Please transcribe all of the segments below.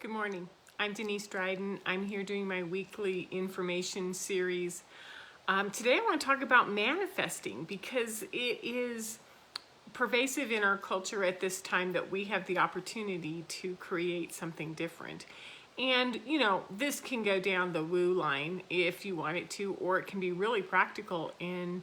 Good morning. I'm Denise Dryden. I'm here doing my weekly information series. Today I want to talk about manifesting because it is pervasive in our culture at this time that we have the opportunity to create something different. And, this can go down the woo line if you want it to, or it can be really practical and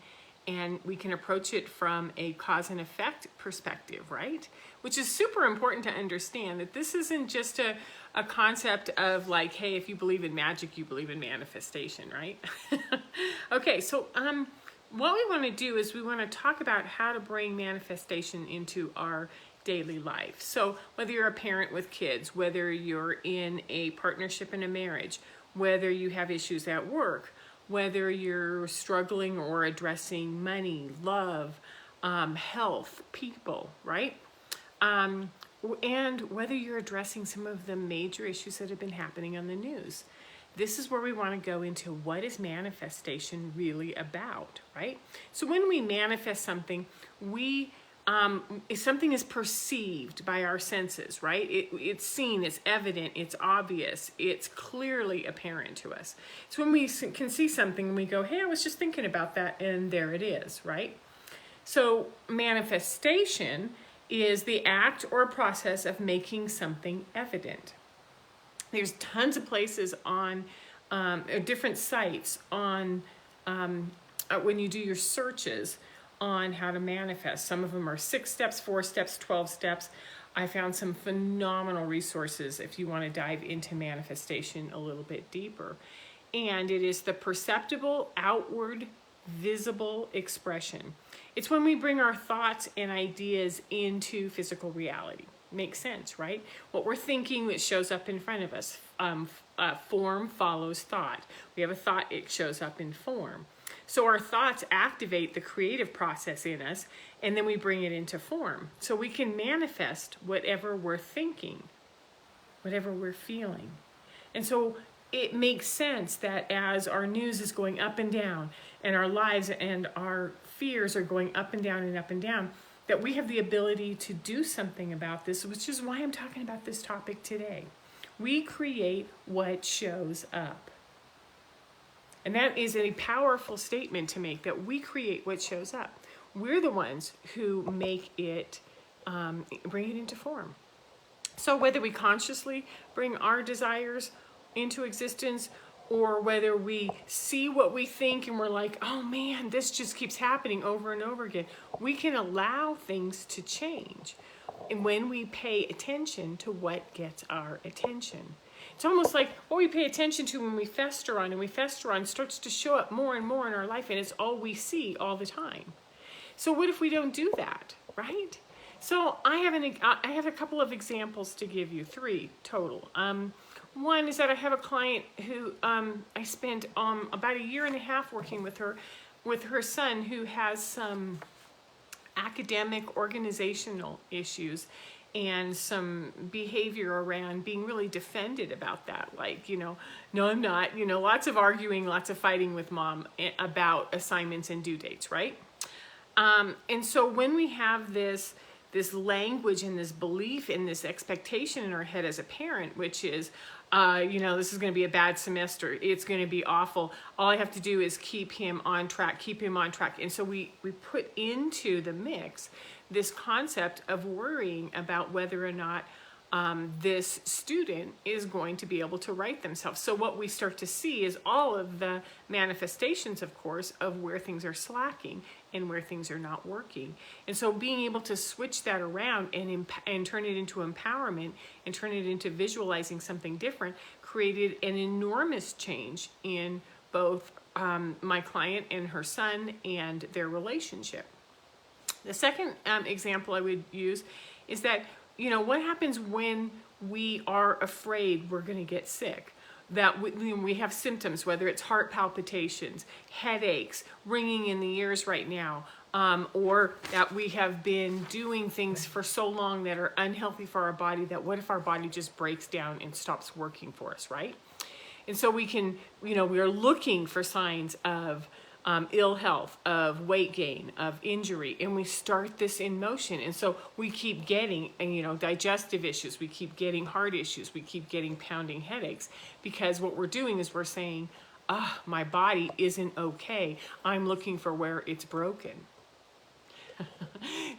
we can approach it from a cause and effect perspective, right? Which is super important to understand that this isn't just a concept of like, hey, if you believe in magic, you believe in manifestation, right? Okay, so what we want to do is we want to talk about how to bring manifestation into our daily life. So whether you're a parent with kids, whether you're in a partnership in a marriage, whether you have issues at work, whether you're struggling or addressing money, love, health, people, right? And whether you're addressing some of the major issues that have been happening on the news. This is where we want to go into what is manifestation really about, right? So when we manifest something, if something is perceived by our senses, right? It's seen, it's evident, it's obvious, it's clearly apparent to us. It's when we can see something and we go, hey, I was just thinking about that, and there it is, right? So manifestation is the act or process of making something evident. There's tons of places on different sites on when you do your searches on how to manifest. Some of them are 6 steps, 4 steps, 12 steps. I found some phenomenal resources if you want to dive into manifestation a little bit deeper. And it is the perceptible, outward, visible expression. It's when we bring our thoughts and ideas into physical reality. Makes sense, right? What we're thinking, it shows up in front of us. Form follows thought. We have a thought, it shows up in form. So our thoughts activate the creative process in us, and then we bring it into form. So we can manifest whatever we're thinking, whatever we're feeling. And so it makes sense that as our news is going up and down, and our lives and our fears are going up and down and up and down, that we have the ability to do something about this, which is why I'm talking about this topic today. We create what shows up. And that is a powerful statement to make, that we create what shows up. We're the ones who make it, bring it into form. So whether we consciously bring our desires into existence, or whether we see what we think and we're like, oh man, this just keeps happening over and over again, we can allow things to change. And when we pay attention to what gets our attention. It's almost like what we pay attention to when we fester on, and we fester on starts to show up more and more in our life, and it's all we see all the time. So what if we don't do that, right? So I have a couple of examples to give you, 3 total. One is that I have a client who I spent about 1.5 years working with her son, who has some academic organizational issues and some behavior around being really defended about that. Like, no, I'm not, lots of arguing, lots of fighting with mom about assignments and due dates, right? And so when we have this language and this belief and this expectation in our head as a parent, which is, this is going to be a bad semester, it's going to be awful, all I have to do is keep him on track. And so we put into the mix this concept of worrying about whether or not this student is going to be able to write themselves. So what we start to see is all of the manifestations, of course, of where things are slacking and where things are not working. And so being able to switch that around and turn it into empowerment and turn it into visualizing something different created an enormous change in both my client and her son and their relationship. The second example I would use is that, what happens when we are afraid we're going to get sick? That we have symptoms, whether it's heart palpitations, headaches, ringing in the ears right now, or that we have been doing things for so long that are unhealthy for our body, that what if our body just breaks down and stops working for us, right? And so we are looking for signs of ill health, of weight gain, of injury, and we start this in motion. And so we keep getting, digestive issues, we keep getting heart issues, we keep getting pounding headaches, because what we're doing is we're saying, my body isn't okay. I'm looking for where it's broken.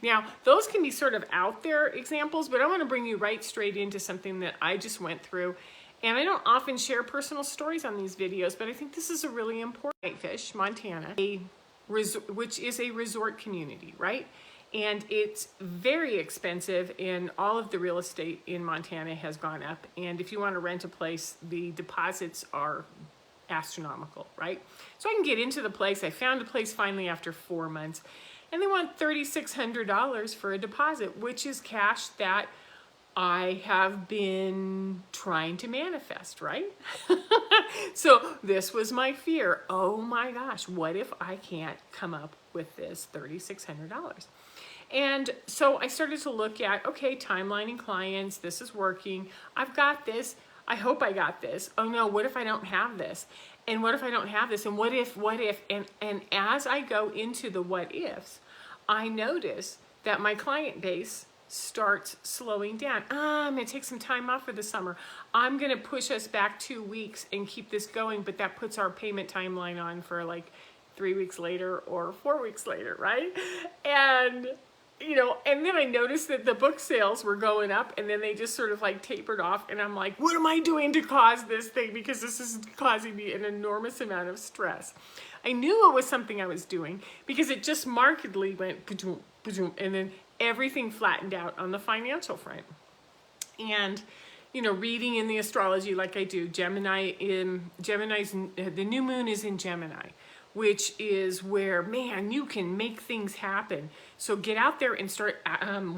Now, those can be sort of out there examples, but I want to bring you right straight into something that I just went through. And I don't often share personal stories on these videos, but I think this is a really important. Whitefish, Montana, which is a resort community, right? And it's very expensive, and all of the real estate in Montana has gone up. And if you want to rent a place, the deposits are astronomical, right? So I can get into the place. I found a place finally after 4 months, and they want $3,600 for a deposit, which is cash that I have been trying to manifest, right? So this was my fear. Oh my gosh, what if I can't come up with this $3,600? And so I started to look at, okay, timelining clients, this is working. I've got this. I hope I got this. Oh no, what if I don't have this? And what if I don't have this? And what if, and as I go into the what ifs, I notice that my client base starts slowing down. I'm gonna take some time off for the summer. I'm gonna push us back 2 weeks and keep this going, but that puts our payment timeline on for like 3 weeks later or 4 weeks later, right? And and then I noticed that the book sales were going up, and then they just sort of like tapered off, and I'm like, what am I doing to cause this thing? Because this is causing me an enormous amount of stress. I knew it was something I was doing because it just markedly went pa-doom, pa-doom, and then everything flattened out on the financial front. And reading in the astrology like I do, Gemini's the new moon is in Gemini, which is where, man, you can make things happen. So get out there and start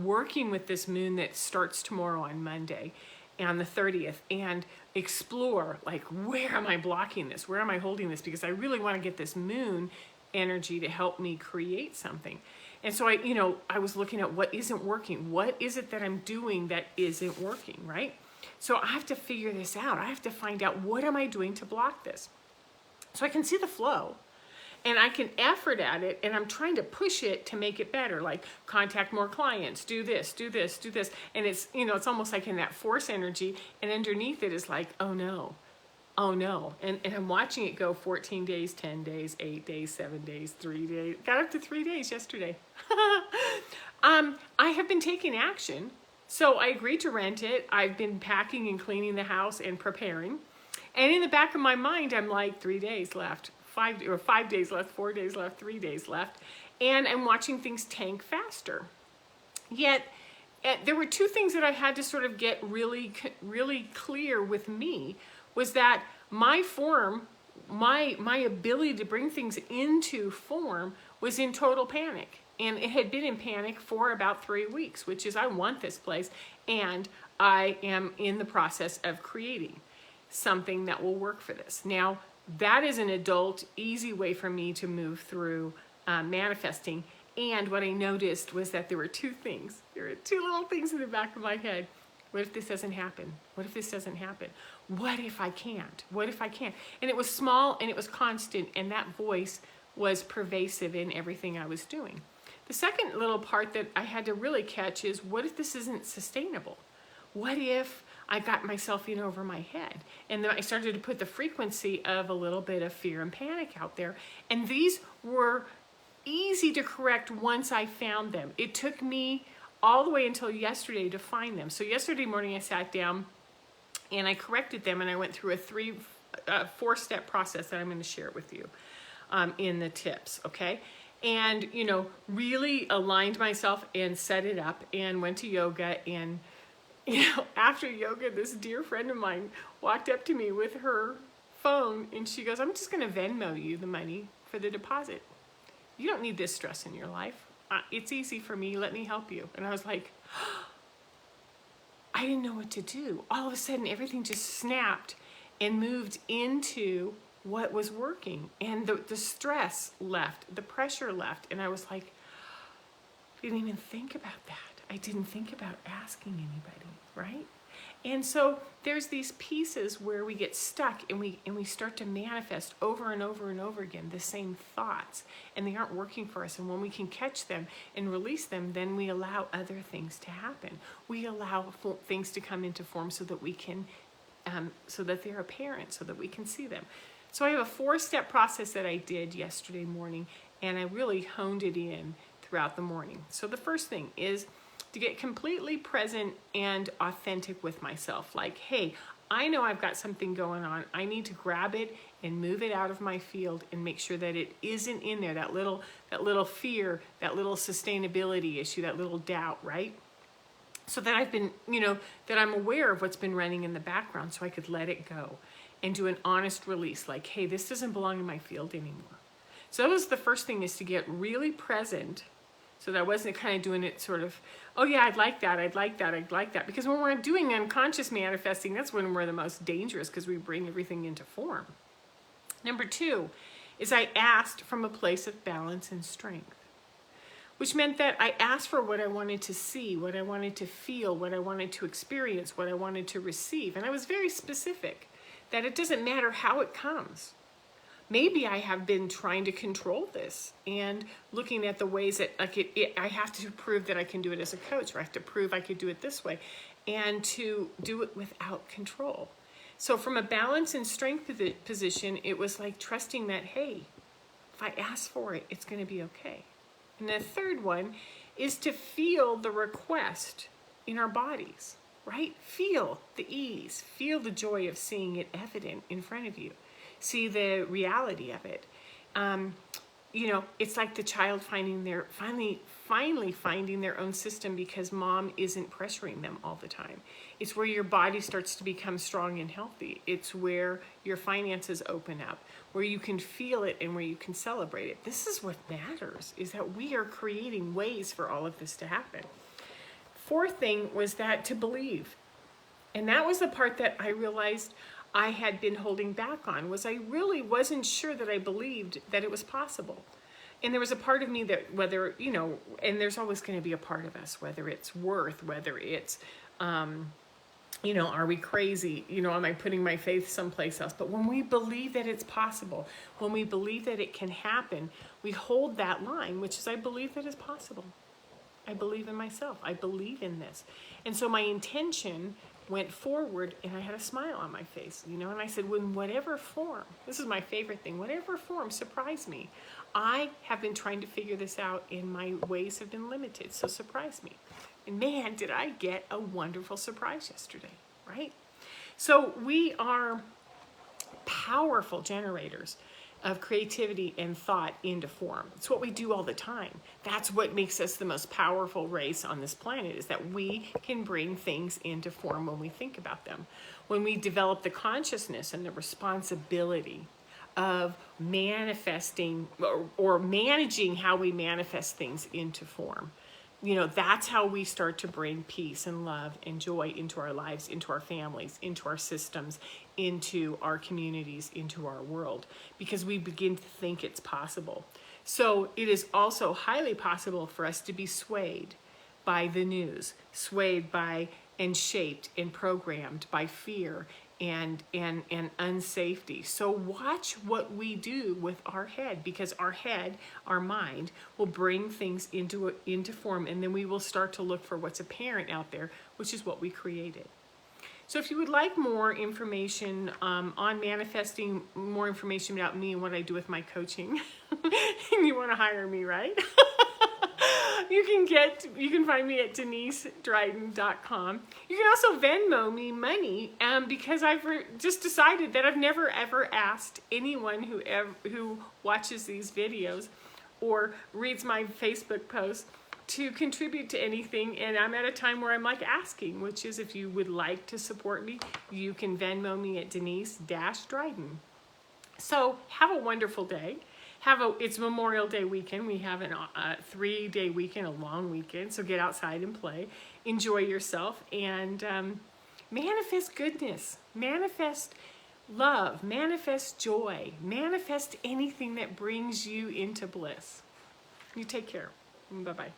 working with this moon that starts tomorrow on Monday, on the 30th, and explore, like, where am I blocking this? Where am I holding this? Because I really want to get this moon energy to help me create something. And so I was looking at what isn't working. What is it that I'm doing that isn't working, right? So I have to figure this out. I have to find out, what am I doing to block this? So I can see the flow, and I can effort at it, and I'm trying to push it to make it better, like contact more clients, do this, do this, do this. And it's, it's almost like in that force energy, and underneath it is like, oh no. Oh no. And I'm watching it go 14 days, 10 days, 8 days, 7 days, 3 days. Got up to 3 days yesterday. I have been taking action. So I agreed to rent it. I've been packing and cleaning the house and preparing. And in the back of my mind, I'm like, 3 days left, 5 days left, 4 days left, 3 days left. And I'm watching things tank faster. Yet there were two things that I had to sort of get really, really clear with me, was that my form, my ability to bring things into form was in total panic. And it had been in panic for about 3 weeks, which is, I want this place, and I am in the process of creating something that will work for this. Now, that is an adult, easy way for me to move through manifesting. And what I noticed was that there were two things. There were two little things in the back of my head. What if this doesn't happen? What if this doesn't happen? What if I can't? What if I can't? And it was small, and it was constant, and that voice was pervasive in everything I was doing. The second little part that I had to really catch is, what if this isn't sustainable? What if I got myself in over my head? And then I started to put the frequency of a little bit of fear and panic out there. And these were easy to correct once I found them. It took me all the way until yesterday to find them. So yesterday morning I sat down and I corrected them, and I went through a 4-step process that I'm going to share with you in the tips, okay? And, really aligned myself and set it up and went to yoga. And, after yoga, this dear friend of mine walked up to me with her phone, and she goes, I'm just going to Venmo you the money for the deposit. You don't need this stress in your life. It's easy for me. Let me help you. And I was like, I didn't know what to do. All of a sudden, everything just snapped and moved into what was working. And the stress left, the pressure left. And I was like, I didn't even think about that. I didn't think about asking anybody, right? And so there's these pieces where we get stuck and we start to manifest over and over and over again the same thoughts, and they aren't working for us. And when we can catch them and release them, then we allow other things to happen. We allow things to come into form so that we can, so that they're apparent, so that we can see them. So I have a 4-step process that I did yesterday morning, and I really honed it in throughout the morning. So the first thing is to get completely present and authentic with myself. Like, hey, I know I've got something going on. I need to grab it and move it out of my field and make sure that it isn't in there, that little fear, that little sustainability issue, that little doubt, right? So that I've been, that I'm aware of what's been running in the background, so I could let it go and do an honest release. Like, hey, this doesn't belong in my field anymore. So that was the first thing, is to get really present, so that I wasn't kind of doing it sort of, oh yeah, I'd like that, I'd like that, I'd like that. Because when we're doing unconscious manifesting, that's when we're the most dangerous, because we bring everything into form. Number 2 is I asked from a place of balance and strength, which meant that I asked for what I wanted to see, what I wanted to feel, what I wanted to experience, what I wanted to receive. And I was very specific that it doesn't matter how it comes. Maybe I have been trying to control this and looking at the ways that I have to prove that I can do it as a coach, or I have to prove I could do it this way, and to do it without control. So from a balance and strength position, it was like trusting that, hey, if I ask for it, it's going to be okay. And the third one is to feel the request in our bodies, right? Feel the ease, feel the joy of seeing it evident in front of you. See the reality of it. It's like the child finally finding their own system because mom isn't pressuring them all the time. It's where your body starts to become strong and healthy. It's where your finances open up, where you can feel it and where you can celebrate it. This is what matters, is that we are creating ways for all of this to happen. 4th thing was that to believe. And that was the part that I realized I had been holding back on, was I really wasn't sure that I believed that it was possible. And there was a part of me that, whether, and there's always going to be a part of us, whether it's worth, whether it's, are we crazy? Am I putting my faith someplace else? But when we believe that it's possible, when we believe that it can happen, we hold that line, which is, I believe that it's possible. I believe in myself. I believe in this. And so my intention went forward, and I had a smile on my face, and I said, in whatever form, this is my favorite thing, whatever form, surprise me. I have been trying to figure this out, and my ways have been limited, so surprise me. And man, did I get a wonderful surprise yesterday, right? So we are powerful generators of creativity and thought into form. It's what we do all the time. That's what makes us the most powerful race on this planet, is that we can bring things into form when we think about them. When we develop the consciousness and the responsibility of manifesting or managing how we manifest things into form. That's how we start to bring peace and love and joy into our lives, into our families, into our systems, into our communities, into our world, because we begin to think it's possible. So it is also highly possible for us to be swayed by the news, swayed by and shaped and programmed by fear and unsafety. So watch what we do with our head, because our head, our mind, will bring things into form, and then we will start to look for what's apparent out there, which is what we created. So if you would like more information on manifesting, more information about me and what I do with my coaching, and you want to hire me, right? You can find me at DeniseDryden.com. You can also Venmo me money, because I've just decided that I've never ever asked anyone who watches these videos or reads my Facebook posts to contribute to anything, and I'm at a time where I'm asking, which is, if you would like to support me, you can Venmo me at Denise-Dryden. So have a wonderful day. It's Memorial Day weekend. We have a 3-day weekend, a long weekend. So get outside and play, enjoy yourself, and manifest goodness, manifest love, manifest joy, manifest anything that brings you into bliss. You take care. Bye-bye.